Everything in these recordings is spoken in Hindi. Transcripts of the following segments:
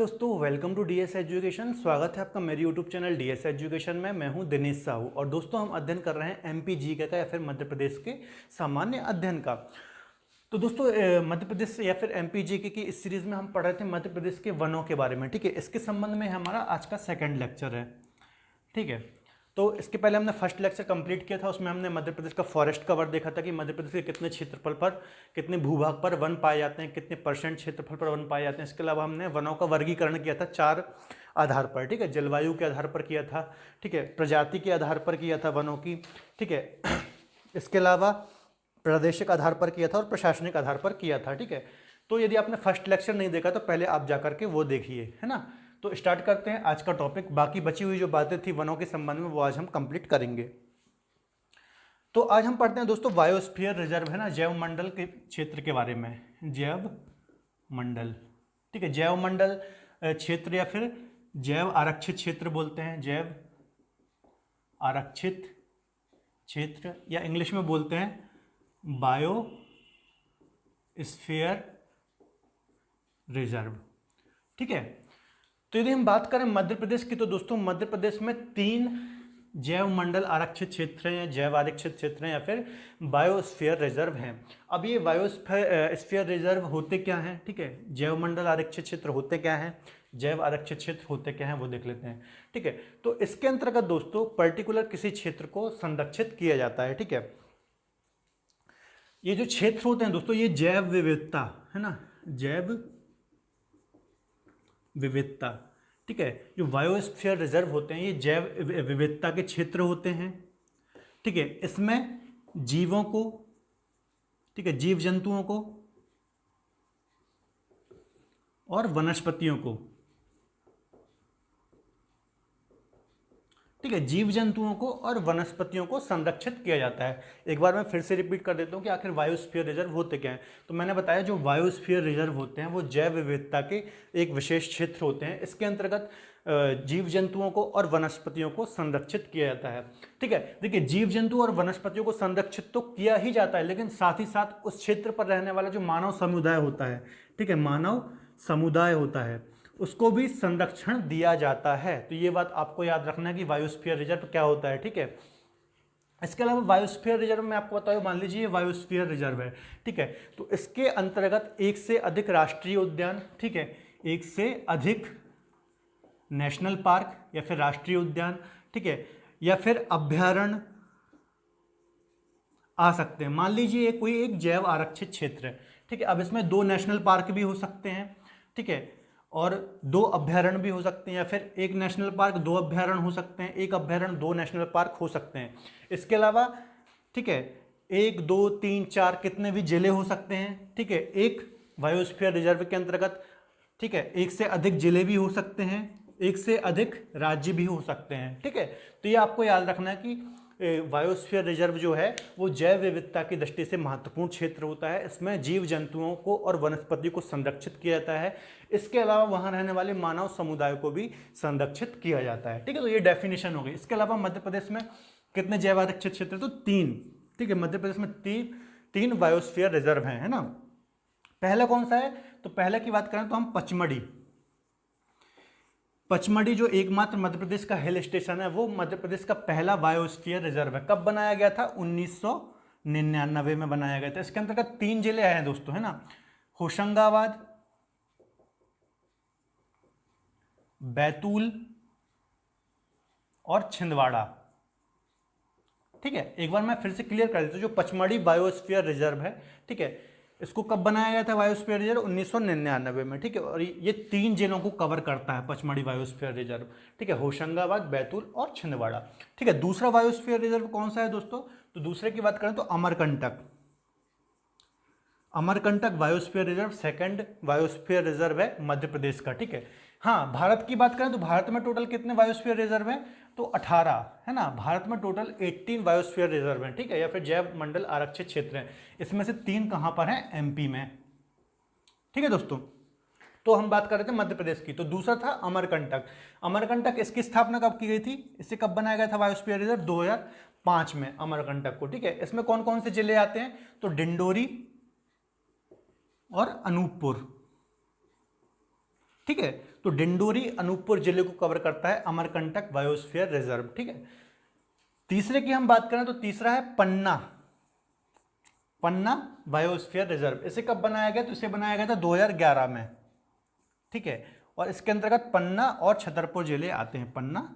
दोस्तों, वेलकम टू डीएस एजुकेशन। स्वागत है आपका मेरे यूट्यूब चैनल डीएस एजुकेशन में। मैं हूं दिनेश साहू और दोस्तों हम अध्ययन कर रहे हैं एमपी जीके का या फिर मध्य प्रदेश के सामान्य अध्ययन का। तो दोस्तों मध्य प्रदेश या फिर एमपी जीके की इस सीरीज में हम पढ़ रहे थे मध्य प्रदेश के वनों के बारे में। ठीक है, इसके संबंध में हमारा आज का सेकेंड लेक्चर है। ठीक है, तो इसके पहले हमने फर्स्ट लेक्चर कंप्लीट किया था, उसमें हमने मध्य प्रदेश का फॉरेस्ट कवर देखा था कि मध्य प्रदेश के कितने क्षेत्रफल पर, कितने भूभाग पर वन पाए जाते हैं, कितने परसेंट क्षेत्रफल पर वन पाए जाते हैं। इसके अलावा हमने वनों का वर्गीकरण किया था 4 आधार पर। ठीक है, जलवायु के आधार पर किया था, ठीक है, प्रजाति के आधार पर किया था वनों की, ठीक है, इसके अलावा प्रादेशिक आधार पर किया था और प्रशासनिक आधार पर किया था। ठीक है, तो यदि आपने फर्स्ट लेक्चर नहीं देखा तो पहले आप जाकर के वो देखिए, है ना। तो स्टार्ट करते हैं आज का टॉपिक। बाकी बची हुई जो बातें थी वनों के संबंध में वो आज हम कंप्लीट करेंगे। तो आज हम पढ़ते हैं दोस्तों बायोस्फीयर रिजर्व, है ना, जैव मंडल के क्षेत्र के बारे में। जैव मंडल, ठीक है, जैव मंडल क्षेत्र या फिर जैव आरक्षित क्षेत्र बोलते हैं। जैव आरक्षित क्षेत्र या इंग्लिश में बोलते हैं बायोस्फीयर रिजर्व। ठीक है, तो यदि हम बात करें मध्य प्रदेश की तो दोस्तों मध्य प्रदेश में 3 जैव मंडल आरक्षित क्षेत्र हैं, जैव आरक्षित क्षेत्र हैं या फिर बायोस्फीयर रिजर्व हैं। अब ये बायोस्फीयर रिजर्व होते क्या हैं, ठीक है, जैव मंडल आरक्षित क्षेत्र होते क्या हैं, जैव आरक्षित क्षेत्र होते क्या हैं वो देख लेते हैं। ठीक है, तो इसके अंतर्गत दोस्तों पर्टिकुलर किसी क्षेत्र को संरक्षित किया जाता है। ठीक है, ये जो क्षेत्र होते हैं दोस्तों ये जैव विविधता, है ना, जैव विविधता, ठीक है, जो बायोस्फीयर रिजर्व होते हैं ये जैव विविधता के क्षेत्र होते हैं। ठीक है, इसमें जीवों को, ठीक है, जीव जंतुओं को और वनस्पतियों को, ठीक है, जीव जंतुओं को और वनस्पतियों को संरक्षित किया जाता है। एक बार मैं फिर से रिपीट कर देता हूं कि आखिर बायोस्फीयर रिजर्व होते क्या हैं। तो मैंने बताया जो बायोस्फीयर रिजर्व होते हैं वो जैव विविधता के एक विशेष क्षेत्र होते हैं। इसके अंतर्गत जीव जंतुओं को और वनस्पतियों को संरक्षित किया जाता है। ठीक है, देखिए जीव जंतु और वनस्पतियों को संरक्षित तो किया ही जाता है, लेकिन साथ ही साथ उस क्षेत्र पर रहने वाला जो मानव समुदाय होता है, ठीक है, मानव समुदाय होता है, उसको भी संरक्षण दिया जाता है। तो ये बात आपको याद रखना है कि बायोस्फीयर रिजर्व क्या होता है। ठीक है, इसके अलावा बायोस्फीयर रिजर्व में आपको बताऊं, मान लीजिए ये बायोस्फीयर रिजर्व है, ठीक है, तो इसके अंतर्गत एक से अधिक राष्ट्रीय उद्यान, ठीक है, एक से अधिक नेशनल पार्क या फिर राष्ट्रीय उद्यान, ठीक है, या फिर अभ्यारण्य आ सकते हैं। मान लीजिए कोई एक जैव आरक्षित क्षेत्र है, ठीक है, अब इसमें 2 नेशनल पार्क भी हो सकते हैं, ठीक है, और 2 अभ्यारण्य भी हो सकते हैं, या फिर एक नेशनल पार्क 2 अभ्यारण्य हो सकते हैं, एक अभ्यारण्य 2 नेशनल पार्क हो सकते हैं। इसके अलावा, ठीक है, 1 2 3 4 कितने भी जिले हो सकते हैं, ठीक है, एक बायोस्फीयर रिजर्व के अंतर्गत, ठीक है, एक से अधिक जिले भी हो सकते हैं, एक से अधिक राज्य भी हो सकते हैं। ठीक है, तो ये आपको याद रखना है कि बायोस्फीयर रिजर्व जो है वो जैव विविधता की दृष्टि से महत्वपूर्ण क्षेत्र होता है। इसमें जीव जंतुओं को और वनस्पति को संरक्षित किया जाता है। इसके अलावा वहां रहने वाले मानव समुदाय को भी संरक्षित किया जाता है। ठीक है, तो ये डेफिनेशन हो गई। इसके अलावा मध्य प्रदेश में कितने जैव आरक्षित क्षेत्र, तो 3। ठीक है, मध्य प्रदेश में 3 बायोस्फीयर रिजर्व है ना। पहला कौन सा है, तो पहले की बात करें तो हम पचमढ़ी जो एकमात्र मध्य प्रदेश का हिल स्टेशन है वो मध्य प्रदेश का पहला बायोस्फीयर रिजर्व है। कब बनाया गया था, 1999 में बनाया गया था। इसके अंतर्गत 3 जिले आए हैं दोस्तों, है ना, होशंगाबाद, बैतूल और छिंदवाड़ा। ठीक है, एक बार मैं फिर से क्लियर कर देता हूं, जो पचमढ़ी बायोस्फीयर रिजर्व है, ठीक है, इसको कब बनाया गया था बायोस्फीयर रिजर्व, 1999 में। ठीक है, और ये 3 जिलों को कवर करता है पचमढ़ी बायोस्फीयर रिजर्व। ठीक है, होशंगाबाद, बैतूल और छिंदवाड़ा। ठीक है, दूसरा बायोस्फीयर रिजर्व कौन सा है दोस्तों, तो दूसरे की बात करें तो Amarkantak biosphere reserve second biosphere reserve है मध्य प्रदेश का। ठीक है, हाँ, भारत की बात करें तो भारत में टोटल कितने बायोस्फीयर रिजर्व हैं, तो 18, है ना, भारत में टोटल 18 बायोस्फीयर रिजर्व हैं। ठीक है, या फिर जैव मंडल आरक्षित क्षेत्र हैं। इसमें से 3 कहां पर हैं, एमपी में। ठीक है दोस्तों, तो हम बात कर रहे थे मध्य प्रदेश की। तो दूसरा था अमरकंटक इसकी स्थापना कब की गई थी, इसे कब बनाया गया था बायोस्फीयर रिजर्व, 2005 में अमरकंटक को। ठीक है, इसमें कौन कौन से जिले आते हैं, तो डिंडोरी और अनूपपुर। ठीक है, तो डिंडोरी अनूपपुर जिले को कवर करता है अमरकंटक बायोस्फीयर रिजर्व, ठीक है। तीसरे की हम बात करें तो तीसरा है पन्ना, पन्ना बायोस्फीयर रिजर्व। इसे कब बनाया गया? तो इसे बनाया गया था 2011 में, ठीक है। और इसके अंतर्गत पन्ना और छतरपुर जिले आते हैं, पन्ना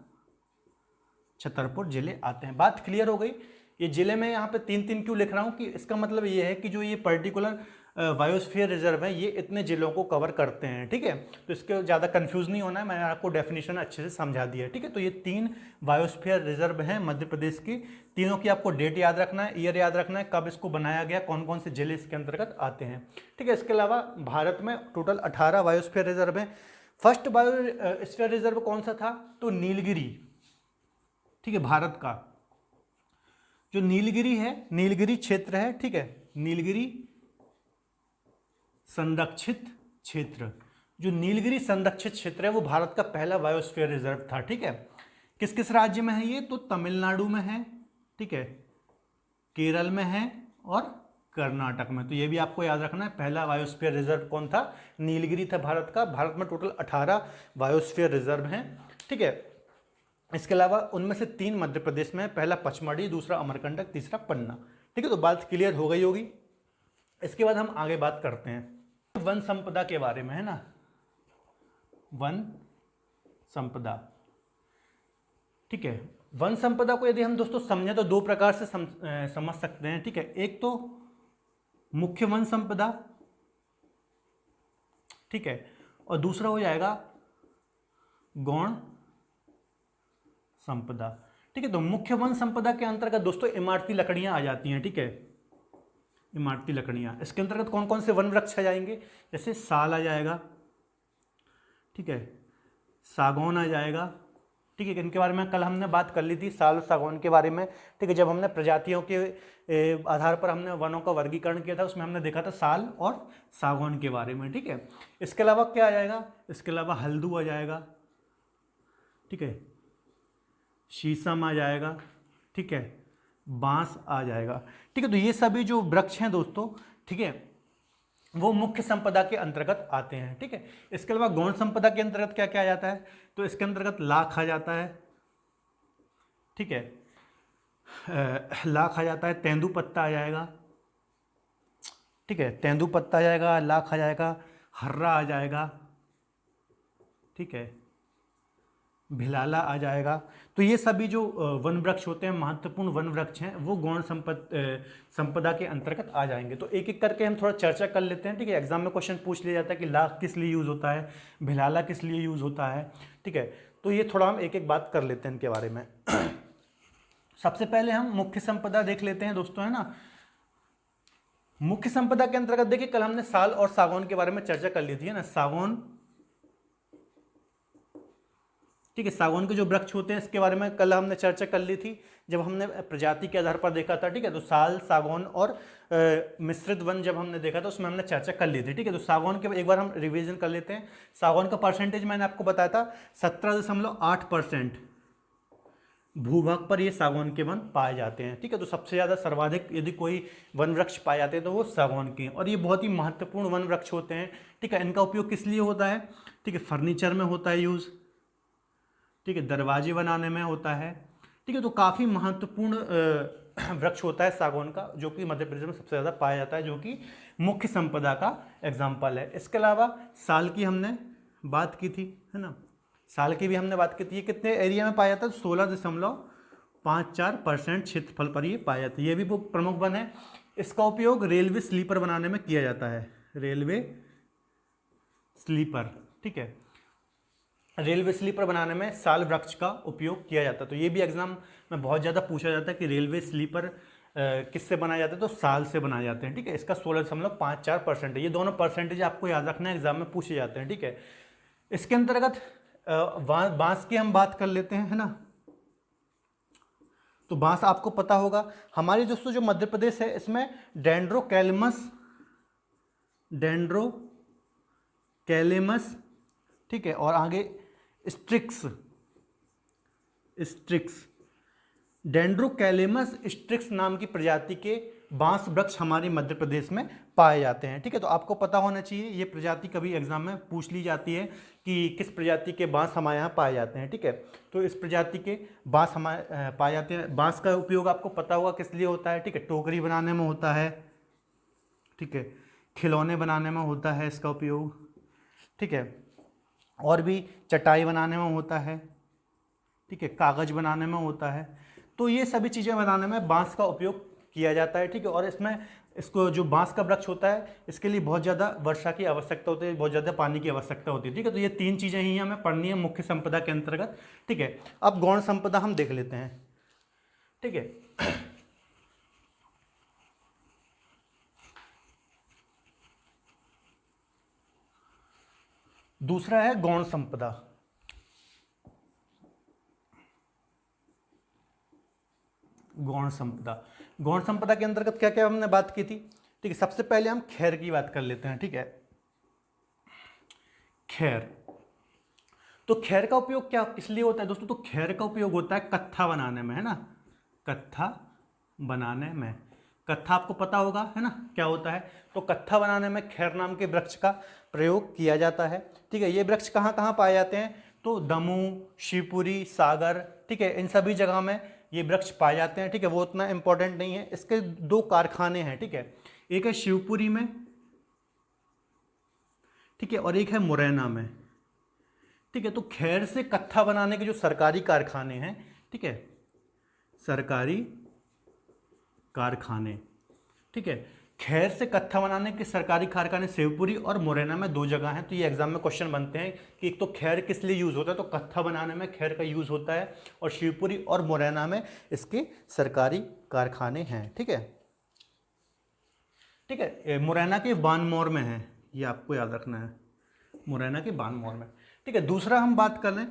छतरपुर जिले आते हैं। बात क्लियर हो गई। ये जिले में यहाँ पे 3-3 क्यों लिख रहा हूँ कि इसका मतलब ये है कि जो ये पर्टिकुलर बायोस्फीयर रिजर्व है ये इतने जिलों को कवर करते हैं, ठीक है। तो इसके ज़्यादा कंफ्यूज नहीं होना है, मैंने आपको डेफिनेशन अच्छे से समझा दिया है, ठीक है। तो ये 3 बायोस्फीयर रिजर्व हैं मध्य प्रदेश की। तीनों की आपको डेट याद रखना है, ईयर याद रखना है, कब इसको बनाया गया, कौन कौन से जिले इसके अंतर्गत आते हैं, ठीक है। इसके अलावा भारत में टोटल 18 बायोस्फीयर रिजर्व हैं। फर्स्ट बायोस्फीयर रिजर्व कौन सा था? तो नीलगिरी, ठीक है, भारत का जो नीलगिरी है, नीलगिरी क्षेत्र है, ठीक है, नीलगिरी संरक्षित क्षेत्र, जो नीलगिरी संरक्षित क्षेत्र है वो भारत का पहला बायोस्फीयर रिजर्व था, ठीक है। किस किस राज्य में है ये? तो तमिलनाडु में है, ठीक है, केरल में है और कर्नाटक में। तो ये भी आपको याद रखना है। पहला बायोस्फीयर रिजर्व कौन था? नीलगिरी था भारत का। भारत में टोटल 18 बायोस्फीयर रिजर्व हैं, ठीक है। इसके अलावा उनमें से 3 मध्य प्रदेश में है, पहला पचमढ़ी, दूसरा अमरकंटक, तीसरा पन्ना, ठीक है। तो बात क्लियर हो गई होगी। इसके बाद हम आगे बात करते हैं वन संपदा के बारे में, है ना। वन संपदा, ठीक है। वन संपदा को यदि हम दोस्तों समझें तो 2 प्रकार से समझ सकते हैं, ठीक है। एक तो मुख्य वन संपदा, ठीक है, और दूसरा हो जाएगा गौण संपदा, ठीक है। तो मुख्य वन संपदा के अंतर्गत दोस्तों इमारती लकड़ियां आ जाती हैं, ठीक है, इमारती लकड़ियां। इसके अंतर्गत कौन कौन से वन वृक्ष आ जाएंगे? जैसे साल आ जाएगा, ठीक है, सागौन आ जाएगा, ठीक है। इनके बारे में कल हमने बात कर ली थी, साल और सागौन के बारे में, ठीक है। जब हमने प्रजातियों के आधार पर हमने वनों का वर्गीकरण किया था, उसमें हमने देखा था साल और सागौन के बारे में, ठीक है। इसके अलावा क्या आ जाएगा? इसके अलावा हल्दू आ जाएगा, ठीक है, शीशम आ जाएगा, ठीक है, बांस आ जाएगा, ठीक है। तो ये सभी जो वृक्ष हैं दोस्तों, ठीक है, वो मुख्य संपदा के अंतर्गत आते हैं, ठीक है। इसके अलावा गौण संपदा के अंतर्गत क्या क्या आ जाता है? तो इसके अंतर्गत लाख आ जाता है, ठीक है, लाख आ जाता है, तेंदुपत्ता आ जाएगा, ठीक है, तेंदुपत्ता आ जाएगा, लाख आ जाएगा, हर्रा आ जाएगा, ठीक है, भिलाला आ जाएगा। तो ये सभी जो वन वृक्ष होते हैं, महत्वपूर्ण वन वृक्ष हैं, वो गौण संपदा के अंतर्गत आ जाएंगे। तो एक एक करके हम थोड़ा चर्चा कर लेते हैं, ठीक है। एग्जाम में क्वेश्चन पूछ लिया जाता है कि लाख किस लिए यूज़ होता है, भिलाला किस लिए यूज़ होता है, ठीक है। तो ये थोड़ा हम एक एक बात कर लेते हैं इनके बारे में। सबसे पहले हम मुख्य संपदा देख लेते हैं दोस्तों, है ना। मुख्य संपदा के अंतर्गत देखिए, कल हमने साल और सागौन के बारे में चर्चा कर ली थी, है ना। सागौन, ठीक है, सागौन के जो वृक्ष होते हैं इसके बारे में कल हमने चर्चा कर ली थी, जब हमने प्रजाति के आधार पर देखा था, ठीक है। तो साल, सागौन और मिश्रित वन जब हमने देखा था उसमें हमने चर्चा कर ली थी, ठीक है। तो सागौन के एक बार हम रिवीजन कर लेते हैं। सागौन का परसेंटेज मैंने आपको बताया था 17.8% भूभाग पर ये सागौन के वन पाए जाते हैं, ठीक है। तो सबसे ज़्यादा सर्वाधिक यदि कोई वन वृक्ष पाए जाते हैं तो वो सागौन के हैं, और ये बहुत ही महत्वपूर्ण वन वृक्ष होते हैं, ठीक है। इनका उपयोग किस लिए होता है? ठीक है, फर्नीचर में होता है यूज़, ठीक है, दरवाजे बनाने में होता है, ठीक है। तो काफ़ी महत्वपूर्ण वृक्ष होता है सागौन का, जो कि मध्य प्रदेश में सबसे ज़्यादा पाया जाता है, जो कि मुख्य संपदा का एग्जाम्पल है। इसके अलावा साल की हमने बात की थी, है ना, साल की भी हमने बात की थी। ये कितने एरिया में पाया जाता है? 16.54% क्षेत्रफल पर ये पाया जाता है। ये भी प्रमुख वन है। इसका उपयोग रेलवे स्लीपर बनाने में किया जाता है, रेलवे स्लीपर, ठीक है, रेलवे स्लीपर बनाने में साल वृक्ष का उपयोग किया जाता है। तो ये भी एग्जाम में बहुत ज़्यादा पूछा जाता है कि रेलवे स्लीपर किससे बनाए जाते हैं? तो साल से बनाए जाते हैं, ठीक है। इसका 16.54% है। ये दोनों परसेंटेज आपको याद रखना है, एग्जाम में पूछे जाते हैं, ठीक है। इसके अंतर्गत बांस की हम बात कर लेते हैं, है ना। तो बांस आपको पता होगा, हमारे दोस्तों जो मध्य प्रदेश है इसमें डेंड्रोकैलेमस, ठीक है, और आगे स्ट्रिक्स, डेंड्रोकैलेमस स्ट्रिक्स नाम की प्रजाति के बांस वृक्ष हमारे मध्य प्रदेश में पाए जाते हैं। ठीक है, तो आपको पता होना चाहिए, ये प्रजाति कभी एग्जाम में पूछ ली जाती है कि किस प्रजाति के बांस हमारे यहाँ पाए जाते हैं। ठीक है, तो इस प्रजाति के बांस हमारे पाए जाते हैं। बांस का उपयोग आपको पता होगा किस लिए होता है। ठीक है, टोकरी बनाने में होता है। ठीक है, खिलौने बनाने में होता है इसका उपयोग। ठीक है, और भी चटाई बनाने में होता है। ठीक है, कागज बनाने में होता है। तो ये सभी चीज़ें बनाने में बांस का उपयोग किया जाता है। ठीक है, और इसमें इसको जो बांस का वृक्ष होता है इसके लिए बहुत ज़्यादा वर्षा की आवश्यकता होती है, बहुत ज़्यादा पानी की आवश्यकता होती है। ठीक है, तो ये 3 चीज़ें ही हमें पढ़नी है मुख्य संपदा के अंतर्गत। ठीक है, अब गौण संपदा हम देख लेते हैं। ठीक है, दूसरा है गौण संपदा। गौण संपदा, गौण संपदा के अंतर्गत क्या क्या हमने बात की थी। ठीक है, सबसे पहले हम खैर की बात कर लेते हैं। ठीक है, खैर, तो खैर का उपयोग क्या किस लिए होता है दोस्तों? तो खैर का उपयोग होता है कत्था बनाने में, है ना, कत्था बनाने में। कत्था आपको पता होगा, है ना, क्या होता है। तो कत्था बनाने में खैर नाम के वृक्ष का प्रयोग किया जाता है। ठीक है, ये वृक्ष कहाँ कहाँ पाए जाते हैं? तो दमू, शिवपुरी, सागर, ठीक है, इन सभी जगह में ये वृक्ष पाए जाते हैं। ठीक है, वो उतना इंपॉर्टेंट नहीं है। इसके 2 कारखाने हैं। ठीक है, एक है शिवपुरी में, ठीक है, और एक है मुरैना में। ठीक है, तो खैर से कत्था बनाने के जो सरकारी कारखाने हैं, ठीक है, सरकारी कारखाने, ठीक है, खैर से कत्था बनाने के सरकारी कारखाने शिवपुरी और मुरैना में 2 जगह हैं। तो ये एग्जाम में क्वेश्चन बनते हैं कि एक तो खैर किस लिए यूज होता है, तो कत्था बनाने में खैर का यूज होता है, और शिवपुरी और मुरैना में इसके सरकारी कारखाने हैं। ठीक है, ठीक है, मुरैना के बानमौर में है, ये आपको याद रखना है, मुरैना के बानमौर में। ठीक है, दूसरा हम बात कर लें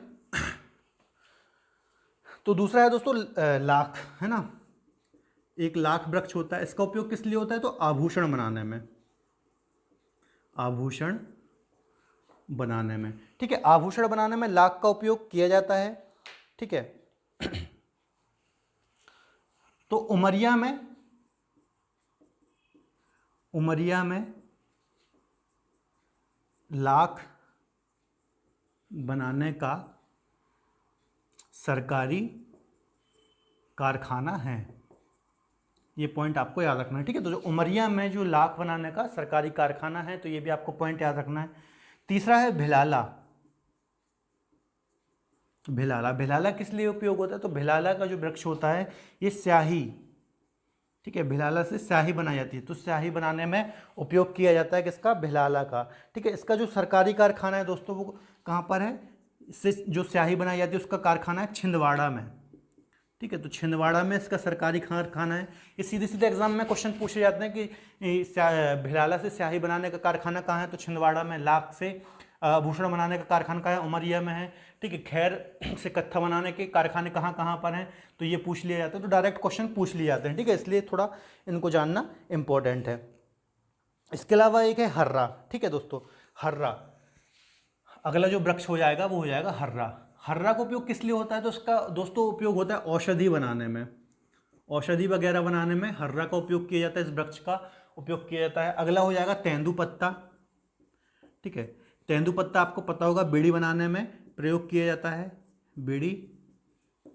तो दूसरा है दोस्तों लाख, है ना, एक लाख वृक्ष होता है। इसका उपयोग किस लिए होता है? तो आभूषण बनाने में, आभूषण बनाने में। ठीक है, आभूषण बनाने में लाख का उपयोग किया जाता है। ठीक है, तो उमरिया में, उमरिया में लाख बनाने का सरकारी कारखाना है। ये पॉइंट आपको याद रखना है। ठीक है, तो जो उमरिया में जो लाख बनाने का सरकारी कारखाना है, तो ये भी आपको पॉइंट याद रखना है। तीसरा है भिलाला। भिलाला, भिलाला किस लिए उपयोग होता है? तो भिलाला का जो वृक्ष होता है ये स्याही, ठीक है, भिलाला से स्याही बनाई जाती है। तो स्याही बनाने में उपयोग किया जाता है किसका? भिलाला का। ठीक है, इसका जो सरकारी कारखाना है दोस्तों वो कहाँ पर है? इससे जो स्याही बनाई जाती है उसका कारखाना है छिंदवाड़ा में। ठीक है, तो छिंदवाड़ा में इसका सरकारी कारखाना है। ये सीधे सीधे एग्जाम में क्वेश्चन पूछे जाते हैं कि भिलाला से स्याही बनाने का कारखाना कहाँ है? तो छिंदवाड़ा में। लाख से आभूषण बनाने का कारखाना कहाँ है? उमरिया में है। ठीक है, खैर से कत्था बनाने के कारखाने कहाँ कहाँ पर हैं? तो ये पूछ लिया जाता है। तो डायरेक्ट क्वेश्चन पूछ लिए जाते हैं। ठीक है, इसलिए थोड़ा इनको जानना इंपॉर्टेंट है। इसके अलावा एक है हर्रा। ठीक है दोस्तों, हर्रा, अगला जो वृक्ष हो जाएगा वो हो जाएगा हर्रा। हर्रा का उपयोग किस लिए होता है? तो उसका दोस्तों उपयोग होता है औषधि बनाने में, औषधि वगैरह बनाने में हर्रा का उपयोग किया जाता है, इस वृक्ष का उपयोग किया जाता है। अगला हो जाएगा तेंदुपत्ता। ठीक है, तेंदुपत्ता आपको पता होगा बीड़ी बनाने में प्रयोग किया जाता है, बीड़ी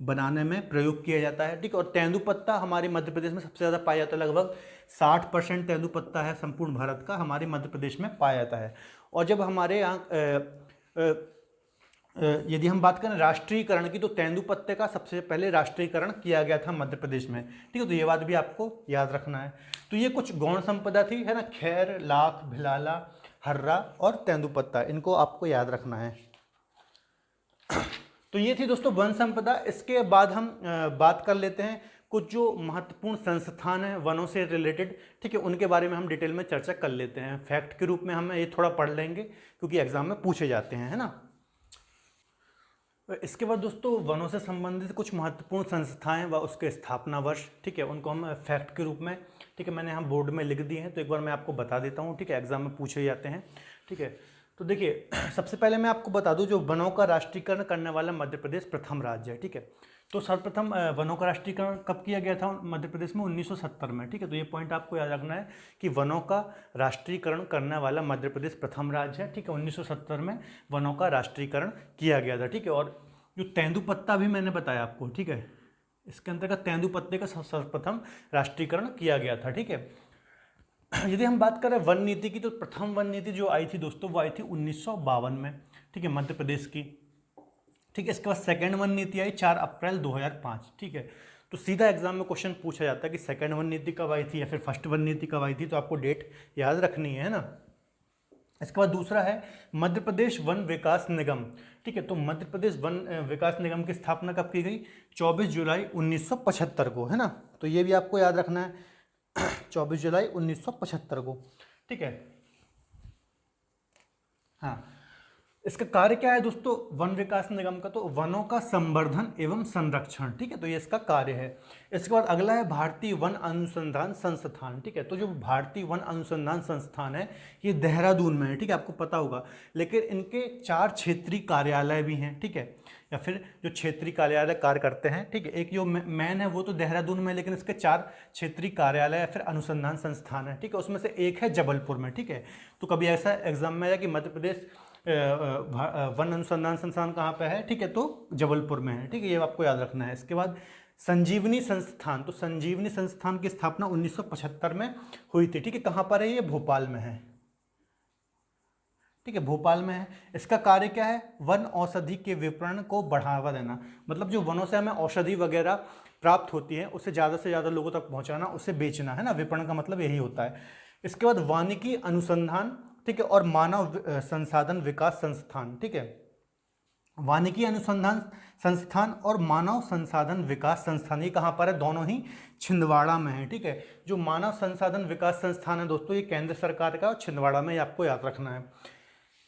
बनाने में प्रयोग किया जाता है। ठीक है, और तेंदुपत्ता हमारे मध्य प्रदेश में सबसे ज़्यादा पाया जाता है। लगभग 60% तेंदुपत्ता है संपूर्ण भारत का हमारे मध्य प्रदेश में पाया जाता है। और जब हमारे यहाँ यदि हम बात करें राष्ट्रीयकरण की, तो तेंदुपत्ते का सबसे पहले राष्ट्रीयकरण किया गया था मध्य प्रदेश में। ठीक है, तो ये बात भी आपको याद रखना है। तो ये कुछ गौण संपदा थी, है ना, खैर, लाख, भिलाला, हर्रा और तेंदुपत्ता, इनको आपको याद रखना है। तो ये थी दोस्तों वन संपदा। इसके बाद हम बात कर लेते हैं कुछ जो महत्वपूर्ण संस्थान हैं वनों से रिलेटेड। ठीक है, उनके बारे में हम डिटेल में चर्चा कर लेते हैं। फैक्ट के रूप में हम ये थोड़ा पढ़ लेंगे क्योंकि एग्जाम में पूछे जाते हैं, है ना। इसके बाद दोस्तों वनों से संबंधित कुछ महत्वपूर्ण संस्थाएं व उसके स्थापना वर्ष, ठीक है, उनको हम फैक्ट के रूप में, ठीक है, मैंने यहाँ बोर्ड में लिख दिए हैं, तो एक बार मैं आपको बता देता हूँ। ठीक है, एग्जाम में पूछे जाते हैं। ठीक है, तो देखिए सबसे पहले मैं आपको बता दूं, जो वनों का राष्ट्रीयकरण करने वाला मध्य प्रदेश प्रथम राज्य है। ठीक है, तो सर्वप्रथम वनों का राष्ट्रीयकरण कब किया गया था मध्य प्रदेश में? 1970 में। ठीक है, तो ये पॉइंट आपको याद रखना है कि वनों का राष्ट्रीयकरण करने वाला मध्य प्रदेश प्रथम राज्य है। ठीक है, 1970 में वनों का राष्ट्रीयकरण किया गया था। ठीक है, और जो तेंदुपत्ता भी मैंने बताया आपको, ठीक है, इसके अंतर्गत तेंदुपत्ते का सर्वप्रथम राष्ट्रीयकरण किया गया था। ठीक है, यदि हम बात करें वन नीति की, तो प्रथम वन नीति जो आई थी दोस्तों वो आई थी 1952 में। ठीक है, मध्य प्रदेश की। ठीक है, इसके बाद सेकंड वन नीति आई 4 अप्रैल 2005। ठीक है, तो सीधा एग्जाम में क्वेश्चन पूछा जाता है कि सेकंड वन नीति कब आई थी या फिर फर्स्ट वन नीति कब आई थी, तो आपको डेट याद रखनी है ना। इसके बाद दूसरा है मध्य प्रदेश वन विकास निगम। ठीक है, तो मध्य प्रदेश वन विकास निगम की स्थापना कब की गई? 24 जुलाई 1975 को, है ना। तो ये भी आपको याद रखना है 24 जुलाई 1975 को। ठीक है, हाँ, इसका कार्य क्या है दोस्तों वन विकास निगम का? तो वनों का संवर्धन एवं संरक्षण। ठीक है, तो ये इसका कार्य है। इसके बाद अगला है भारतीय वन अनुसंधान संस्थान। ठीक है, तो जो भारतीय वन अनुसंधान संस्थान है ये देहरादून में है। ठीक है, आपको पता होगा, लेकिन इनके 4 क्षेत्रीय कार्यालय भी हैं। ठीक है, या फिर जो क्षेत्रीय कार्यालय कार्य करते हैं। ठीक है, एक जो मेन है वो तो देहरादून में, लेकिन इसके 4 क्षेत्रीय कार्यालय या फिर अनुसंधान संस्थान है। ठीक है, उसमें से एक है जबलपुर में। ठीक है, तो कभी ऐसा एग्जाम में आया कि मध्य प्रदेश वन अनुसंधान संस्थान कहाँ पे है? ठीक है, तो जबलपुर में है। ठीक है, ये आपको याद रखना है। इसके बाद संजीवनी संस्थान, तो संजीवनी संस्थान की स्थापना 1975 में हुई थी। ठीक है, कहाँ पर है ये? भोपाल में है। ठीक है, भोपाल में है। इसका कार्य क्या है? वन औषधि के विपणन को बढ़ावा देना, मतलब जो वनों से हमें औषधि वगैरह प्राप्त होती है उसे ज़्यादा से ज़्यादा लोगों तक पहुंचाना, उसे बेचना, है ना। विपणन का मतलब यही होता है। इसके बाद वानिकी अनुसंधान, ठीक है, और मानव संसाधन विकास संस्थान। ठीक है, वानिकी अनुसंधान संस्थान और मानव संसाधन विकास संस्थान, ये कहाँ पर है? दोनों ही छिंदवाड़ा में है। ठीक है, जो मानव संसाधन विकास संस्थान है दोस्तों ये केंद्र सरकार का, और छिंदवाड़ा में, ये आपको याद रखना है।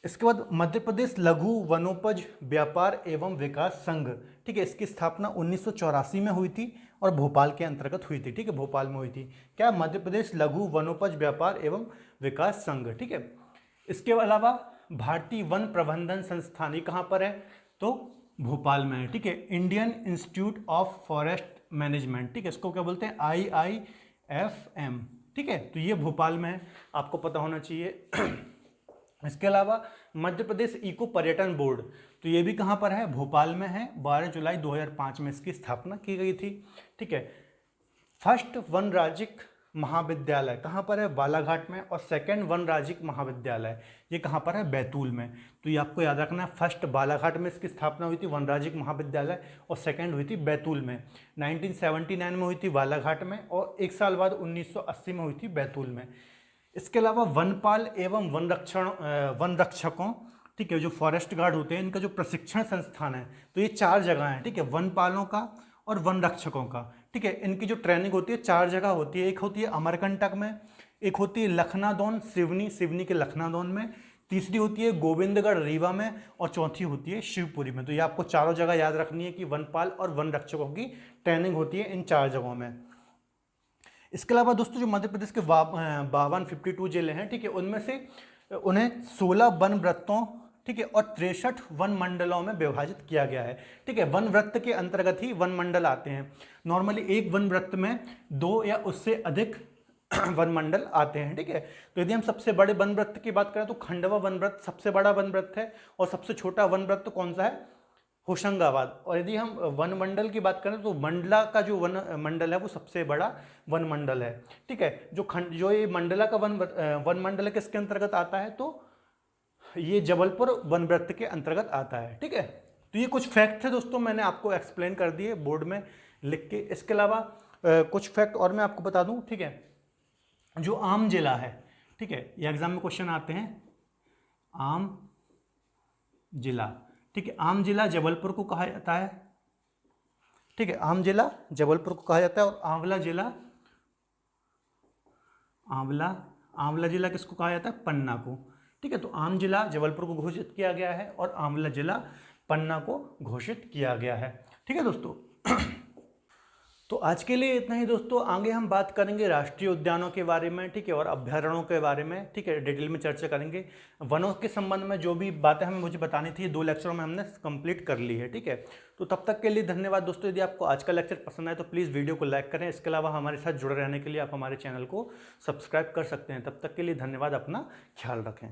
इसके बाद मध्य प्रदेश लघु वनोपज व्यापार एवं विकास संघ। ठीक है, इसकी स्थापना 1984 में हुई थी और भोपाल के अंतर्गत हुई थी। ठीक है, भोपाल में हुई थी। क्या? मध्य प्रदेश लघु वनोपज व्यापार एवं विकास संघ। ठीक है, इसके अलावा भारतीय वन प्रबंधन संस्थान, ये कहाँ पर है? तो भोपाल में है। ठीक है, Indian institute of forest management. ठीक है, इसको क्या बोलते हैं? IIFM। ठीक है, तो ये भोपाल में है, आपको पता होना चाहिए। इसके अलावा मध्य प्रदेश इको पर्यटन बोर्ड, तो ये भी कहाँ पर है? भोपाल में है। 12 जुलाई 2005 में इसकी स्थापना की गई थी। ठीक है, फर्स्ट वन राज्यिक महाविद्यालय कहाँ पर है? बालाघाट में। और सेकंड वन राज्यिक महाविद्यालय ये कहाँ पर है? बैतूल में। तो ये आपको याद रखना है, फर्स्ट बालाघाट में इसकी स्थापना हुई थी वन राज्यिक महाविद्यालय, और सेकंड हुई थी बैतूल में। 1979 में हुई थी बालाघाट में, और एक साल बाद 1980 में हुई थी बैतूल में। इसके अलावा वनपाल एवं वन रक्षकों, ठीक है, जो फॉरेस्ट गार्ड होते हैं इनका जो प्रशिक्षण संस्थान है, तो ये 4 जगह हैं। ठीक है, वनपालों का और वन रक्षकों का। ठीक है, इनकी जो ट्रेनिंग होती है 4 जगह होती है। एक होती है अमरकंटक में, एक होती है लखनादौन सिवनी के लखनादौन में, तीसरी होती है गोविंदगढ़ रीवा में, और चौथी होती है शिवपुरी में। तो ये आपको चारों जगह याद रखनी है कि वनपाल और वन रक्षकों की ट्रेनिंग होती है इन 4 जगहों में। इसके अलावा दोस्तों जो मध्य प्रदेश के 52 जिले हैं, ठीक है, उनमें से उन्हें 16 वन वृत्तों, ठीक है, और 63 वन मंडलों में विभाजित किया गया है। ठीक है, वन वृत्त के अंतर्गत ही वन मंडल आते हैं। नॉर्मली एक वन वृत्त में 2 या उससे अधिक वन मंडल आते हैं। ठीक है, तो यदि हम सबसे बड़े वन वृत्त की बात करें तो खंडवा वन वृत्त सबसे बड़ा वन वृत्त है, और सबसे छोटा वन वृत्त कौन सा है? होशंगाबाद। और यदि हम वन मंडल की बात करें तो मंडला का जो वन मंडल है वो सबसे बड़ा वन मंडल है। ठीक है, जो ये मंडला का वन मंडल किसके अंतर्गत आता है? तो ये जबलपुर वन वृत्त के अंतर्गत आता है। ठीक है, तो ये कुछ फैक्ट थे दोस्तों, मैंने आपको एक्सप्लेन कर दिए बोर्ड में लिख के। इसके अलावा कुछ फैक्ट और मैं आपको बता दूं। ठीक है, जो आम जिला है, ठीक है, ये एग्जाम में क्वेश्चन आते हैं, आम जिला। ठीक है, आम जिला जबलपुर को कहा जाता है। ठीक है, आम जिला जबलपुर को कहा जाता है। और आंवला जिला, आंवला जिला किसको कहा जाता है? पन्ना को। ठीक है, तो आम जिला जबलपुर को घोषित किया गया है और आंवला जिला पन्ना को घोषित किया गया है। ठीक है दोस्तों। तो आज के लिए इतना ही दोस्तों। आगे हम बात करेंगे राष्ट्रीय उद्यानों के बारे में, ठीक है, और अभ्यारण्यों के बारे में, ठीक है, डिटेल में चर्चा करेंगे। वनों के संबंध में जो भी बातें हमें मुझे बतानी थी 2 लेक्चरों में हमने कंप्लीट कर ली है, ठीक है। तो तब तक के लिए धन्यवाद दोस्तों। यदि आपको आज का लेक्चर पसंद आए तो प्लीज़ वीडियो को लाइक करें। इसके अलावा हमारे साथ जुड़े रहने के लिए आप हमारे चैनल को सब्सक्राइब कर सकते हैं। तब तक के लिए धन्यवाद, अपना ख्याल रखें।